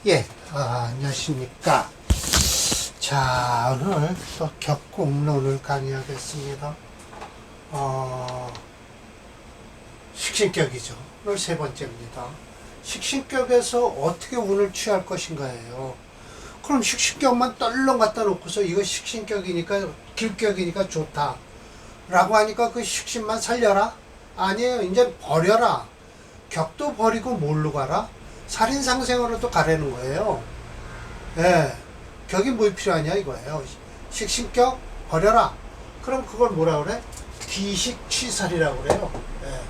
예, 안녕하십니까. 자, 오늘 또 격국론을 강의하겠습니다. 식신격이죠. 오늘 세 번째입니다. 식신격에서 어떻게 운을 취할 것인가예요. 그럼 식신격만 떨렁 갖다 놓고서 이거 식신격이니까, 길격이니까 좋다 라고 하니까 그 식신만 살려라? 아니에요. 이제 버려라. 격도 버리고 뭘로 가라? 살인상생으로도 가라는 거예요. 예. 격이 뭐 필요하냐 이거예요. 식신격 버려라. 그럼 그걸 뭐라 그래? 기식취살이라고 그래요. 예.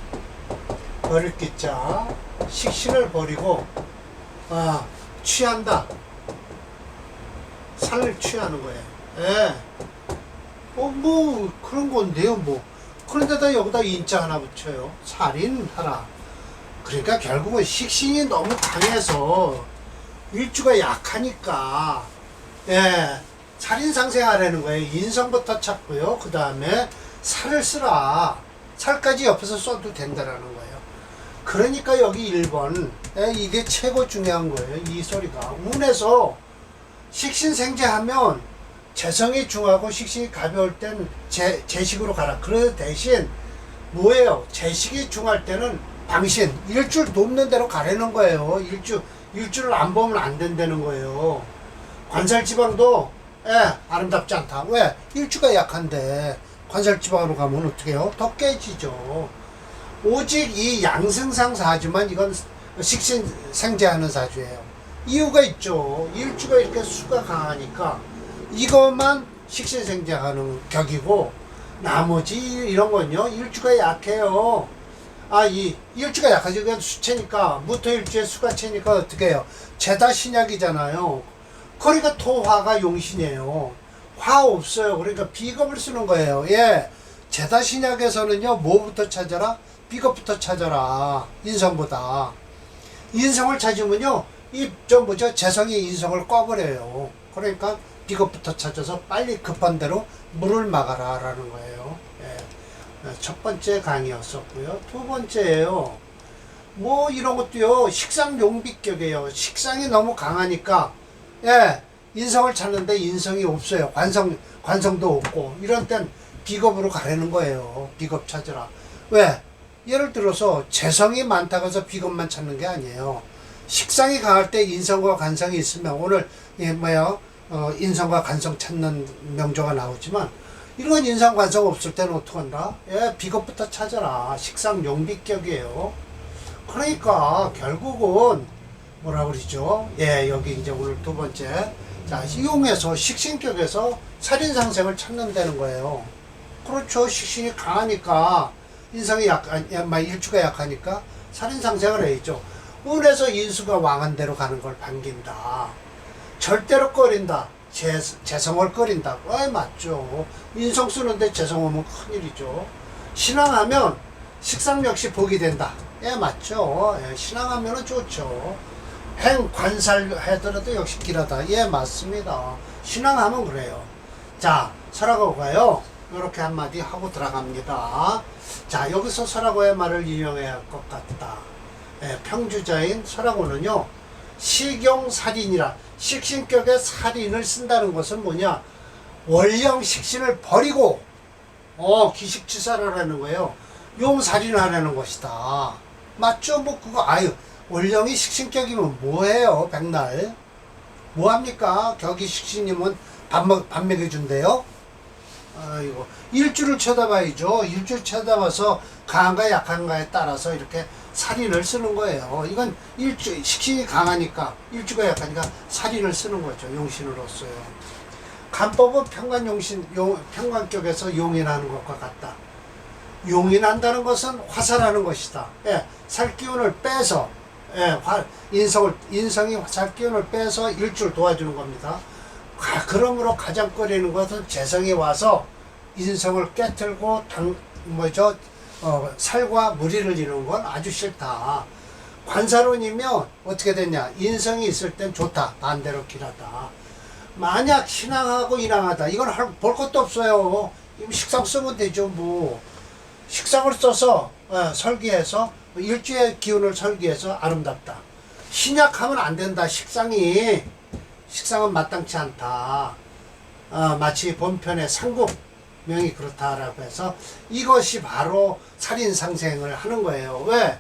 버릴 기자. 식신을 버리고, 취한다. 살을 취하는 거예요. 예. 뭐, 그런 건데요, 뭐. 그런데다 여기다 인자 하나 붙여요. 살인하라. 그러니까 결국은 식신이 너무 강해서 일주가 약하니까, 예, 살인상생하라는 거예요. 인성부터 찾고요. 그 다음에 살을 쓰라. 살까지 옆에서 써도 된다라는 거예요. 그러니까 여기 1번, 예, 이게 최고 중요한 거예요. 이 소리가. 운에서 식신생재하면 재성이 중하고 식신이 가벼울 땐 재식으로 가라. 그 대신 뭐예요? 재식이 중할 때는 당신 일주를 돕는 대로 가라는 거예요. 일주를 안 보면 안 된다는 거예요. 관살지방도 아름답지 않다. 왜? 일주가 약한데 관살지방으로 가면 어떻게 해요? 더 깨지죠. 오직 이 양승상 사주만 이건 식신생재하는 사주예요. 이유가 있죠. 일주가 이렇게 수가 강하니까 이것만 식신생재하는 격이고, 나머지 이런 건요 일주가 약해요. 이 일주가 약하죠. 그냥 수체니까, 무토일주에 수가체니까 어떻게 해요? 재다 신약이잖아요. 그러니까 토화가 용신이에요. 화 없어요. 그러니까 비겁을 쓰는 거예요. 예. 재다 신약에서는요, 뭐부터 찾아라? 비겁부터 찾아라. 인성보다. 인성을 찾으면요, 재성이 인성을 꺼버려요. 그러니까 비겁부터 찾아서 빨리 급한 대로 물을 막아라. 라는 거예요. 예. 첫 번째 강의였었고요. 두 번째예요. 뭐 이런 것도요, 식상용비격이에요. 식상이 너무 강하니까, 예, 인성을 찾는데 인성이 없어요. 관성도 없고, 이런 땐 비겁으로 가라는 거예요. 비겁 찾으라. 왜? 예를 들어서 재성이 많다고 해서 비겁만 찾는 게 아니에요. 식상이 강할 때 인성과 관성이 있으면, 오늘 인성과 관성 찾는 명조가 나오지만, 이런 인상 관성 없을 때는 어떡한다? 예, 비겁부터 찾아라. 식상 용비격이에요. 그러니까 결국은 뭐라 그러죠? 예, 여기 이제 오늘 두 번째. 자, 이용해서 식신격에서 살인상생을 찾는다는 거예요. 그렇죠. 식신이 강하니까, 인성이 일주가 약하니까 살인상생을 해야죠. 운에서 인수가 왕한 대로 가는 걸 반긴다. 절대로 꺼린다. 재성을 꺼린다. 맞죠. 인성 쓰는데 재성 오면 큰일이죠. 신앙하면 식상 역시 복이 된다. 맞죠. 신앙하면 좋죠. 행, 관살 하더라도 역시 길하다. 맞습니다. 신앙하면 그래요. 자, 설하고가요, 이렇게 한마디 하고 들어갑니다. 자, 여기서 설하고의 말을 이용해야 할 것 같다. 평주자인 설하고는요, 식용살인이라, 식신격의 살인을 쓴다는 것은 뭐냐? 원령 식신을 버리고, 기식취사를 하는 거예요. 용살인을 하라는 것이다. 맞죠? 뭐, 원령이 식신격이면 뭐해요, 백날? 뭐합니까? 격이 식신이면 밥 먹여준대요? 아이고, 일주를 쳐다봐야죠. 일주를 쳐다봐서 강한가 약한가에 따라서 이렇게 살인을 쓰는 거예요. 이건 식신이 강하니까, 일주가 약하니까 살인을 쓰는 거죠. 용신으로서요. 간법은 평관격에서 용인하는 것과 같다. 용인한다는 것은 화살하는 것이다. 살기운을 빼서, 인성이 살기운을 빼서 일주를 도와주는 겁니다. 그러므로 가장 꺼리는 것은 재성이 와서 인성을 깨틀고 살과 무리를 이루는 건 아주 싫다. 관사론이면 어떻게 됐냐? 인성이 있을 땐 좋다. 반대로 길하다. 만약 신앙하고 인앙하다. 이건 볼 것도 없어요. 식상 쓰면 되죠. 뭐 식상을 써서 설계해서 일주의 기운을 설계해서 아름답다. 신약하면 안 된다. 식상은 마땅치 않다. 마치 본편의 상국명이 그렇다라고 해서 이것이 바로 살인상생을 하는 거예요. 왜?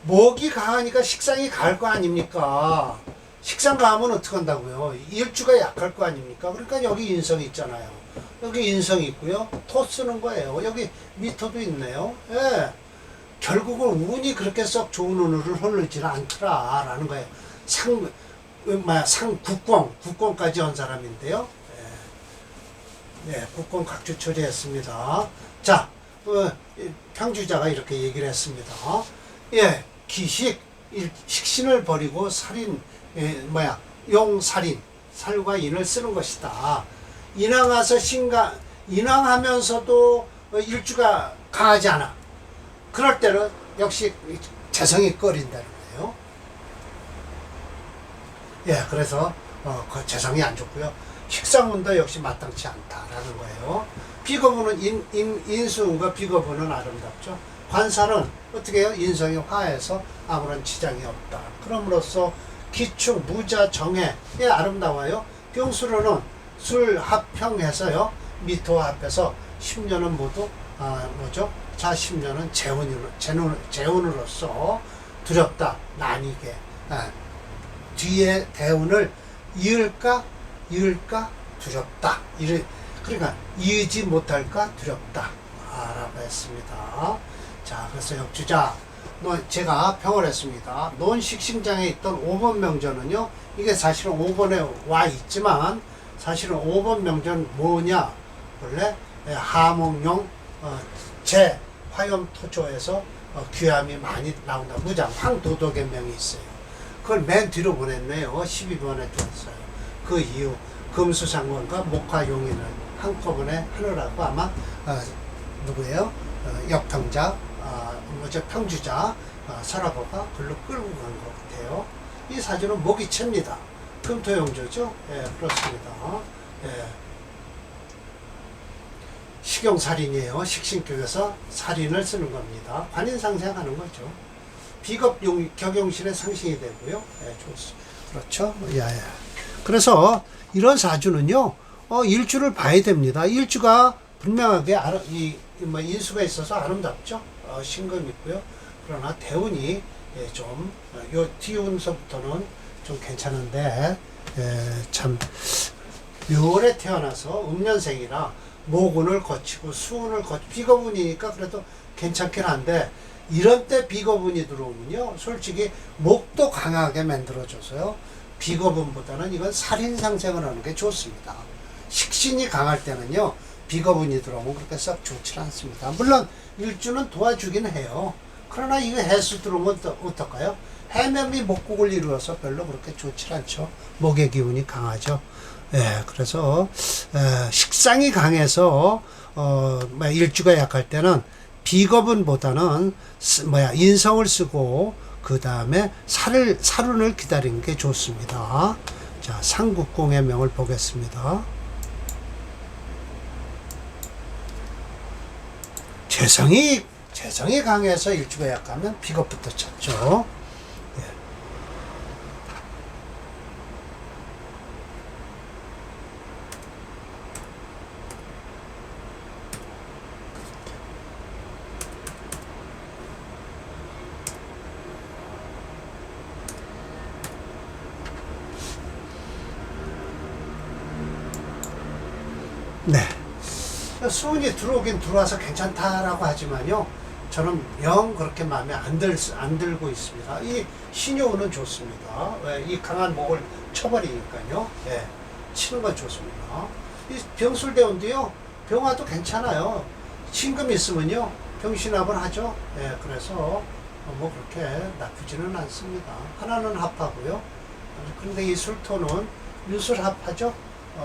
목이 강하니까 식상이 강할 거 아닙니까? 식상 강하면 어떻게 한다고요? 일주가 약할 거 아닙니까? 그러니까 여기 인성이 있잖아요. 여기 인성이 있고요. 토 쓰는 거예요. 여기 미터도 있네요. 예. 결국은 운이 그렇게 썩 좋은 운을 흐르지는 않더라라는 거예요. 국공까지 한 사람인데요. 네, 국공 각주 처리했습니다. 자, 평주자가 이렇게 얘기를 했습니다. 예, 식신을 버리고 용살인, 살과 인을 쓰는 것이다. 인왕하면서도 일주가 강하지 않아. 그럴 때는 역시 재성이 꺼린다는 거예요. 예, 그래서 그 재성이 안 좋고요. 식상운도 역시 마땅치 않다라는 거예요. 비거분은 인수운과 비거분은 아름답죠. 관살은 어떻게 해요? 인성이 화해서 아무런 지장이 없다. 그럼으로써 기축, 무자, 정해 아름다워요. 병수로는 술 합평해서요. 미토와 합해서 10년은 모두 자 10년은 재운으로서 두렵다. 나뉘게 뒤에 대운을 이을까 두렵다. 그러니까 이의지 못할까 두렵다 라고 했습니다. 자, 그래서 역주자 제가 평을 했습니다. 논식신장에 있던 5번 명전은요, 이게 사실은 5번에 와 있지만 사실은 5번 명전 뭐냐, 원래 하목용 제 화염토조에서 귀함이 많이 나온다. 무장 황도덕의 명이 있어요. 그걸 맨 뒤로 보냈네요. 12번에 두었어요. 그 이후 금수상관과 목화용인을 한꺼번에 하느라고 아마 누구예요? 역평자 평주자 설화보가 글로 끌고 간 것 같아요. 이 사주는 목이 챕니다. 금토용조죠. 예, 그렇습니다. 예. 식용살인이에요. 식신격에서 살인을 쓰는 겁니다. 관인상생하는 거죠. 비겁 격용신의 상징이 되고요. 예, 그렇죠. 예. 그래서 이런 사주는요, 일주를 봐야 됩니다. 일주가 분명하게 인수가 있어서 아름답죠. 신금 있고요. 그러나 대운이 요 뒤운서부터는 좀 괜찮은데, 참 묘월에 태어나서 음년생이라 모군을 거치고 수운을 거치고 비거분이니까 그래도 괜찮긴 한데, 이런 때 비거분이 들어오면요, 솔직히 목도 강하게 만들어줘서요, 비거분보다는 이건 살인상생을 하는 게 좋습니다. 식신이 강할 때는요, 비거분이 들어오면 그렇게 썩 좋지 않습니다. 물론 일주는 도와주긴 해요. 그러나 이거 해수 들어오면 어떨까요? 해면이 목국을 이루어서 별로 그렇게 좋지 않죠. 목의 기운이 강하죠. 예, 그래서 식상이 강해서 일주가 약할 때는 비거분보다는 인성을 쓰고 그 다음에 살운을 기다리는 게 좋습니다. 자, 상국공의 명을 보겠습니다. 재성이 강해서 일주가 약하면 비겁부터 찾죠. 예. 네. 수운이 들어오긴 들어와서 괜찮다라고 하지만요, 저는 영 그렇게 마음에 안 들고 있습니다. 이 신유운은 좋습니다. 왜? 이 강한 목을 쳐버리니까요. 예, 치는 건 좋습니다. 이 병술대운도요, 병화도 괜찮아요. 신금 있으면요, 병신합을 하죠. 예, 그래서 뭐 그렇게 나쁘지는 않습니다. 하나는 합하고요. 그런데 이 술토는 유술합하죠.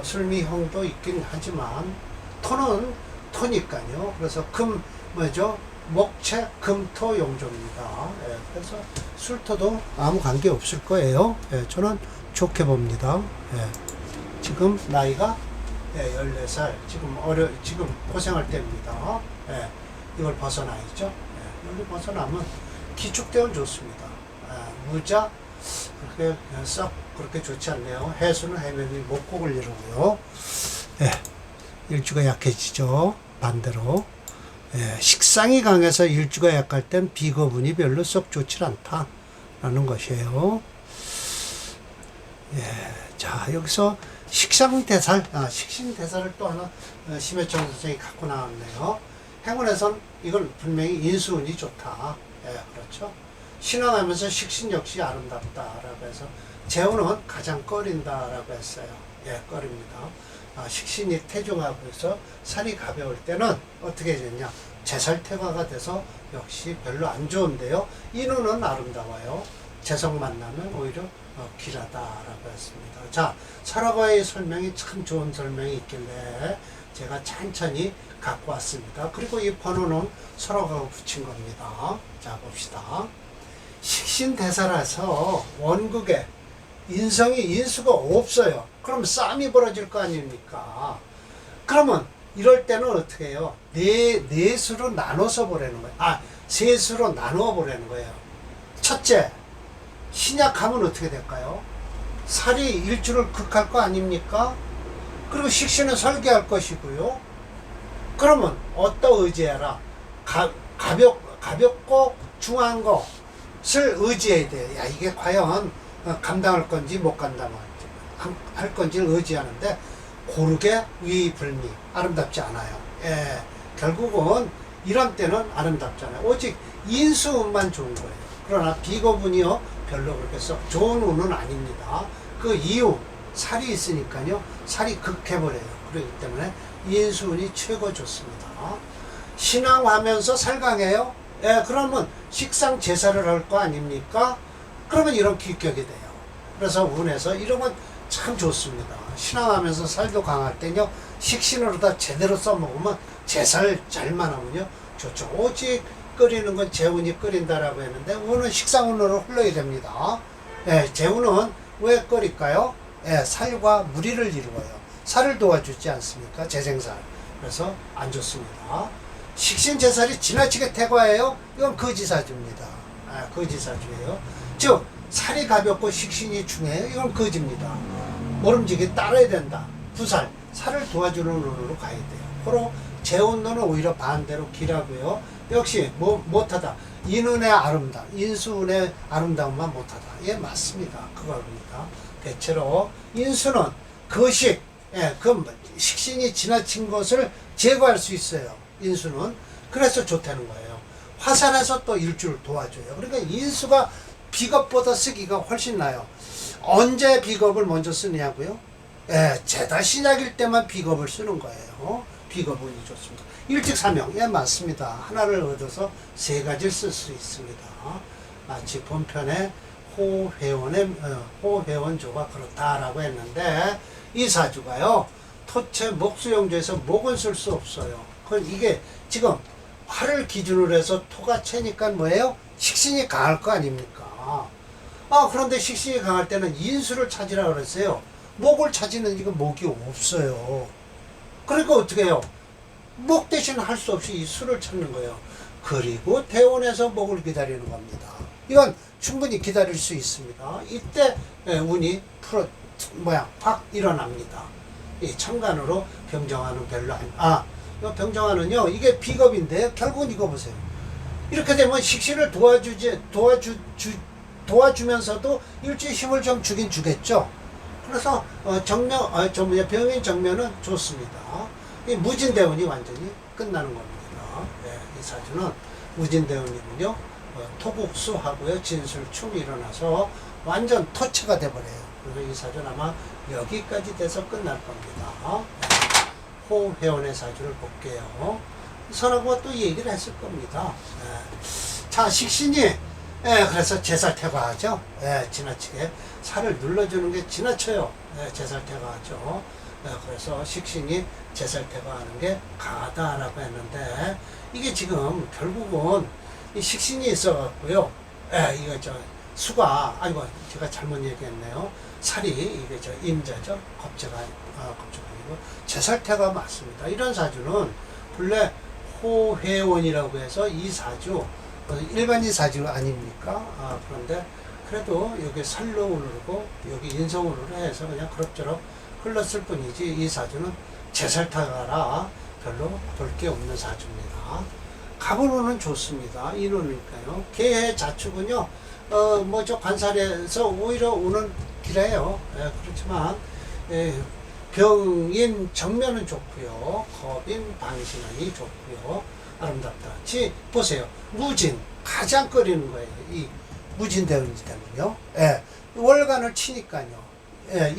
술미형도 있긴 하지만 토는 토니까요. 그래서 목체 금토 용조입니다. 예, 그래서 술토도 아무 관계 없을 거예요. 예, 저는 좋게 봅니다. 예, 지금 나이가 14살, 지금 고생할 때입니다. 예, 이걸 벗어나야죠. 예, 여기 벗어나면 기축대운 좋습니다. 무자, 그렇게 썩 그렇게 좋지 않네요. 해수는 해면이 목곡을 이루고요. 예, 일주가 약해지죠. 반대로. 예, 식상이 강해서 일주가 약할 땐 비거분이 별로 썩 좋지 않다라는 것이에요. 예, 자, 여기서 식상대살, 식신대살을 또 하나 심해청 선생이 갖고 나왔네요. 행운에선 이건 분명히 인수운이 좋다. 예, 그렇죠. 신앙하면서 식신 역시 아름답다라고 해서 재운은 가장 꺼린다라고 했어요. 예, 꺼립니다. 식신이 태중하고 해서 살이 가벼울 때는 어떻게 되냐? 재살퇴화가 돼서 역시 별로 안 좋은데요. 인운은 아름다워요. 재성 만나면 오히려 길하다라고 했습니다. 자, 설화과의 설명이 참 좋은 설명이 있길래 제가 천천히 갖고 왔습니다. 그리고 이 번호는 설화과가 붙인 겁니다. 자, 봅시다. 식신대사라서 원국에 인수가 없어요. 그럼 싸움이 벌어질 거 아닙니까? 그러면 이럴 때는 어떻게 해요? 네 수로 나눠서 보라는 거예요. 세 수로 나누어 보라는 거예요. 첫째, 신약하면 어떻게 될까요? 살이 일주를 극할 거 아닙니까? 그리고 식신은 설계할 것이고요. 그러면 어떠 의지해라? 가볍고 중한 것을 의지해야 돼요. 야, 이게 과연 감당할 건지 못 감당할 건지를 의지하는데 고르게 위불미 아름답지 않아요. 예, 결국은 이런 때는 아름답잖아요. 오직 인수운만 좋은 거예요. 그러나 비거분이요 별로 그렇게 썩 좋은 운은 아닙니다. 그 이유 살이 있으니까요 살이 극해버려요. 그렇기 때문에 인수운이 최고 좋습니다. 신앙하면서 살강해요. 예, 그러면 식상 제사를 할 거 아닙니까? 그러면 이런 기격이 돼요. 그래서 운에서 이런 건 참 좋습니다. 신앙하면서 살도 강할 때요 식신으로 다 제대로 써먹으면 제사를 잘만 하면요 좋죠. 오직 끓이는 건 재운이 끓인다라고 했는데 운은 식상운으로 흘러야 됩니다. 예, 재운은 왜 끓일까요? 예, 살과 무리를 이루어요. 살을 도와주지 않습니까? 재생살. 그래서 안 좋습니다. 식신제살이 지나치게 태과해요? 이건 거지사주입니다. 거지사주예요. 즉 살이 가볍고 식신이 중요해요? 이건 거지입니다. 모름지기 따라야 된다. 부살, 살을 도와주는 운으로 가야 돼요. 호로 재운론은 오히려 반대로 기라고요. 역시 못하다. 인운의 아름다움, 인수운의 아름다움만 못하다. 예, 맞습니다. 그겁니다. 대체로 인수는 거식, 그 식신이 지나친 것을 제거할 수 있어요. 인수는. 그래서 좋다는 거예요. 화산에서 또 일주를 도와줘요. 그러니까 인수가 비겁보다 쓰기가 훨씬 나요. 언제 비겁을 먼저 쓰냐고요? 제다 신약일 때만 비겁을 쓰는 거예요. 비겁운이 좋습니다. 일직사명, 예, 맞습니다. 하나를 얻어서 세 가지를 쓸 수 있습니다. 마치 본편에 호회원조가 그렇다라고 했는데 이 사주가요 토체 목수용조에서 목은 쓸 수 없어요. 그건 이게 지금 화를 기준으로 해서 토가 채니까 뭐예요? 식신이 강할 거 아닙니까? 그런데 식신이 강할 때는 인수를 찾으라 그랬어요. 목을 찾으는 이거 목이 없어요. 그러니까 어떻게 해요? 목 대신 할 수 없이 이 수를 찾는 거예요. 그리고 대원에서 목을 기다리는 겁니다. 이건 충분히 기다릴 수 있습니다. 이때 운이 확 일어납니다. 이 청간으로 병정화는 별로 병정화는요 이게 비겁인데 결국은 이거 보세요. 이렇게 되면 식신을 도와주면서도 일주일 힘을 좀 주긴 주겠죠. 그래서 병인 정면은 좋습니다. 이 무진대운이 완전히 끝나는 겁니다. 네, 이 사주는 무진대운이군요. 토국수하고요 진술충이 일어나서 완전 토체가 돼버려요. 그래서 이 사주는 아마 여기까지 돼서 끝날 겁니다. 호회원의 사주를 볼게요. 선하고 또 얘기를 했을 겁니다. 자, 식신이 그래서 제살퇴과하죠. 지나치게 살을 눌러주는 게 지나쳐요. 제살퇴과하죠. 그래서 식신이 제살퇴과하는 게 강하다라고 했는데 이게 지금 결국은 이 식신이 있어갖고요. 이거 수가 제가 잘못 얘기했네요. 살이 이게 임자죠. 겁재가 아니고 제살퇴가 맞습니다. 이런 사주는 본래 호회원이라고 해서 이 사주 일반인 사주 아닙니까? 그런데 그래도 여기 설로 오르고 여기 인성으로 해서 그냥 그럭저럭 흘렀을 뿐이지 이 사주는 제살타가라 별로 볼 게 없는 사주입니다. 갑으로는 좋습니다. 인호니까요. 개의 자축은요, 뭐 저 관살에서 오히려 오는 길에요. 예, 그렇지만, 병인 정면은 좋고요. 겁인 방신하니 좋고요. 아름답다. 보세요. 무진. 가장 꺼리는 거예요. 이 무진대운이 되면요. 예, 월간을 치니까요. 예,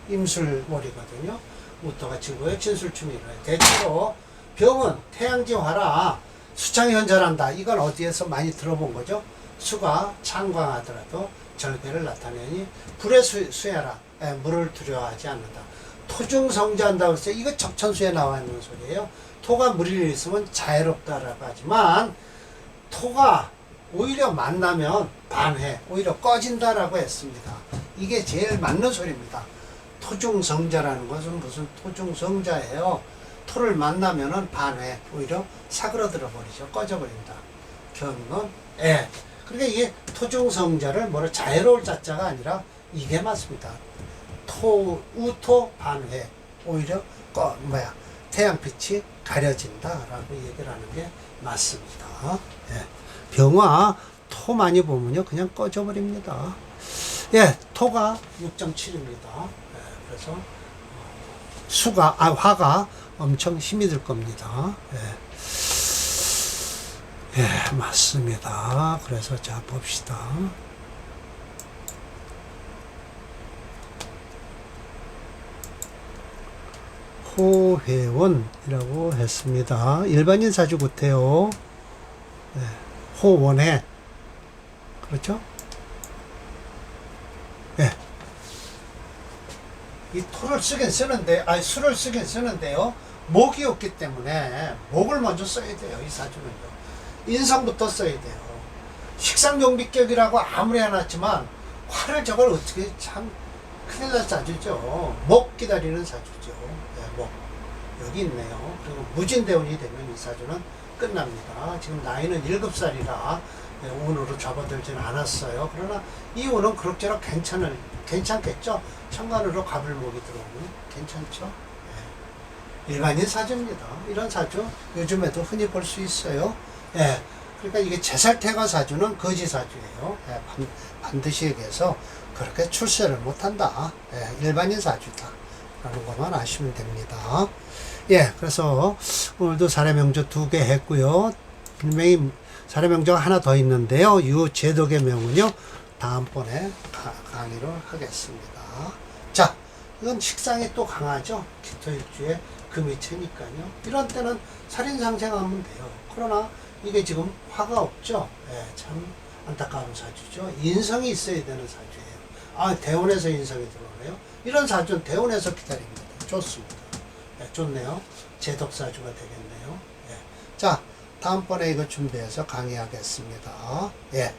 임술월이거든요. 무토가 지고요. 진술충이래요. 대체로 병은 태양지화라 수창현절한다. 이건 어디에서 많이 들어본 거죠? 수가 창광하더라도 절개를 나타내니 불의 수야라. 예, 물을 두려워하지 않는다. 토중성자한다고 했어요. 이거 적천수에 나와 있는 소리예요. 토가 물이 있으면 자애롭다라고 하지만 토가 오히려 만나면 반해, 오히려 꺼진다라고 했습니다. 이게 제일 맞는 소리입니다. 토중성자라는 것은 무슨 토중성자예요. 토를 만나면은 반해, 오히려 사그러들어 버리죠. 꺼져버린다. 견은 애. 그러니까 이게 토중성자를 뭐라 자애로울 자자가 아니라 이게 맞습니다. 우토 반회. 오히려 태양빛이 가려진다라고 얘기를 하는 게 맞습니다. 예. 병화 토 많이 보면요 그냥 꺼져버립니다. 예, 토가 6.7입니다. 예, 그래서 화가 엄청 힘이 들 겁니다. 예. 예, 맞습니다. 그래서 자 봅시다. 호회원이라고 했습니다. 일반인 사주 같아요. 네. 호원해. 그렇죠? 네. 이 토를 쓰긴 쓰는데, 수를 쓰긴 쓰는데요. 목이 없기 때문에 목을 먼저 써야 돼요. 이 사주는요. 인성부터 써야 돼요. 식상용비격이라고 아무리 해놨지만 화를 저걸 어떻게 참 큰일 날 사주죠. 목 기다리는 사주죠. 목. 여기 있네요. 그리고 무진대운이 되면 이 사주는 끝납니다. 지금 나이는 7살이라 운으로 접어들지는 않았어요. 그러나 이 운은 그럭저럭 괜찮겠죠? 천간으로 갑을목이 들어오면 괜찮죠? 예. 일반인 사주입니다. 이런 사주 요즘에도 흔히 볼 수 있어요. 예. 그러니까 이게 제살태가 사주는 거지 사주예요. 예. 반드시 얘기해서 그렇게 출세를 못한다. 예. 일반인 사주다. 라는 것만 아시면 됩니다. 예, 그래서 오늘도 사례명조 2개 했고요. 분명히 사례명조가 하나 더 있는데요. 이 제독의 명은요, 다음번에 강의를 하겠습니다. 자, 이건 식상이 또 강하죠. 기토일주에 금이 채니까요. 이런 때는 살인상생하면 돼요. 그러나 이게 지금 화가 없죠. 예, 참 안타까운 사주죠. 인성이 있어야 되는 사주예요. 대운에서 인성이 들어오네요. 이런 사주는 대운에서 기다립니다. 좋습니다. 네, 좋네요. 제독사주가 되겠네요. 예. 자, 다음번에 이거 준비해서 강의하겠습니다. 예.